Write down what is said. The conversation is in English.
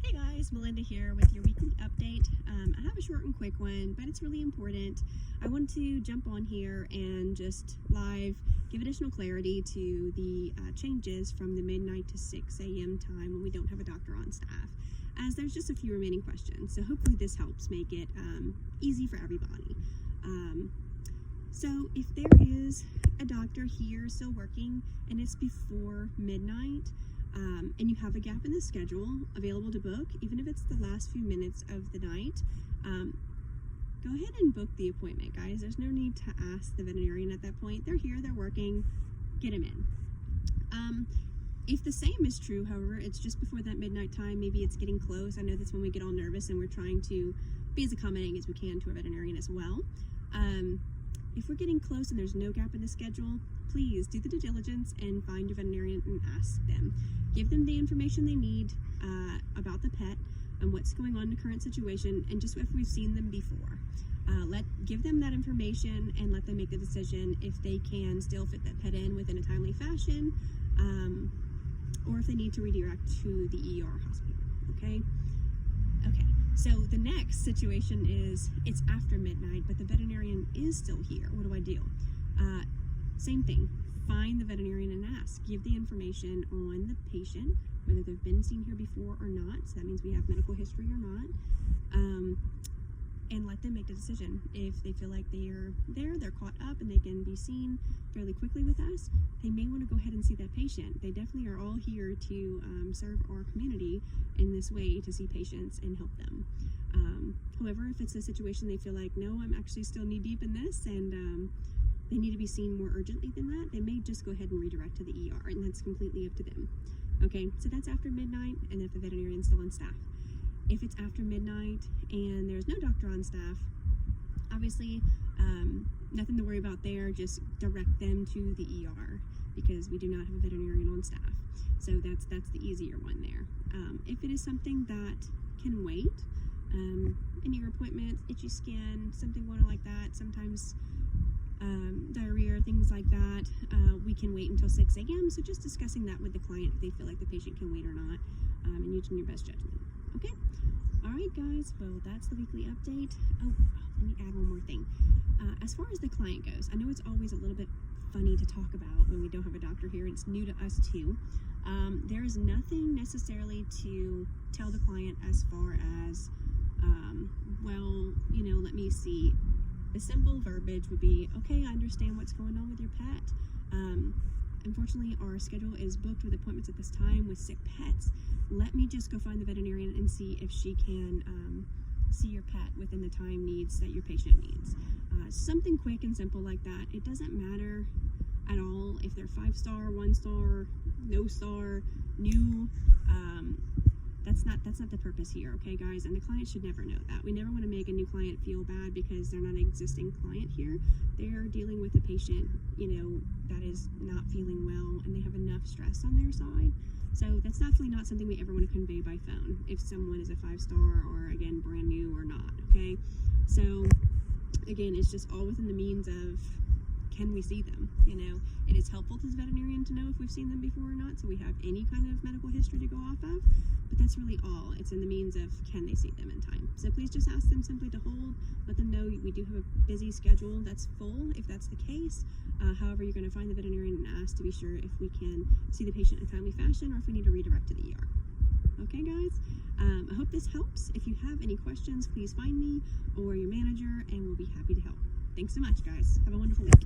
Hey guys, Melinda here with your weekly update. I have a short and quick one, but it's really important. I want to jump on here and just live give additional clarity to the changes from the midnight to 6 a.m. time when we don't have a doctor on staff, as there's just a few remaining questions. So hopefully this helps make it easy for everybody. So if there is a doctor here still working and it's before midnight, and you have a gap in the schedule available to book, even if it's the last few minutes of the night, go ahead and book the appointment, guys. There's no need to ask the veterinarian at that point. They're here, they're working, get them in. If the same is true, however, it's just before that midnight time, maybe it's getting close. I know that's when we get all nervous and we're trying to be as accommodating as we can to our veterinarian as well. If we're getting close and there's no gap in the schedule, please do the due diligence and find your veterinarian and ask them. Give them the information they need about the pet and what's going on in the current situation, and just if we've seen them before. Give them that information and let them make the decision if they can still fit that pet in within a timely fashion, or if they need to redirect to the ER hospital, okay? Okay, so the next situation is it's after midnight, but the veterinarian is still here. What do I do? Same thing. Find the veterinarian and ask. Give the information on the patient, whether they've been seen here before or not. So that means we have medical history or not. And let them make the decision. If they feel like they're caught up and they can be seen fairly quickly with us, they may want to go ahead and see that patient. They definitely are all here to serve our community in this way, to see patients and help them. However, if it's a situation they feel like, no, I'm actually still knee deep in this and they need to be seen more urgently than that, they may just go ahead and redirect to the ER, and that's completely up to them. Okay, so that's after midnight, and if the veterinarian's still on staff. If it's after midnight and there's no doctor on staff, obviously nothing to worry about there. Just direct them to the ER because we do not have a veterinarian on staff. So that's the easier one there. If it is something that can wait, an ear appointment, itchy skin, something going on like that, sometimes diarrhea, things like that, we can wait until 6 a.m. So just discussing that with the client if they feel like the patient can wait or not, and using your best judgment. Okay? All right, guys. Well, that's the weekly update. Oh, let me add one more thing. As far as the client goes, I know it's always a little bit funny to talk about when we don't have a doctor here. It's new to us too. There is nothing necessarily to tell the client as far as, well, let me see. The simple verbiage would be, okay, I understand what's going on with your pet. Unfortunately, our schedule is booked with appointments at this time with sick pets. Let me just go find the veterinarian and see if she can see your pet within the time needs that your patient needs. Something quick and simple like that. It doesn't matter at all if they're 5-star, 1-star, no star, new. That's not the purpose here, okay, guys? And the client should never know that. We never want to make a new client feel bad because they're not an existing client here. They're dealing with a patient, that is not feeling well, and they have enough stress on their side. So that's definitely not something we ever want to convey by phone if someone is a 5-star or, again, brand new or not, okay? So, again, it's just all within the means of, can we see them? It is helpful to the veterinarian to know if we've seen them before or not, so we have any kind of medical history to go off of, but that's really all. It's in the means of, can they see them in time? So please just ask them simply to hold, let them know we do have a busy schedule that's full, if that's the case. However, you're going to find the veterinarian and ask to be sure if we can see the patient in a timely fashion or if we need to redirect to the ER. Okay, guys? I hope this helps. If you have any questions, please find me or your manager, and we'll be happy to help. Thanks so much, guys. Have a wonderful week.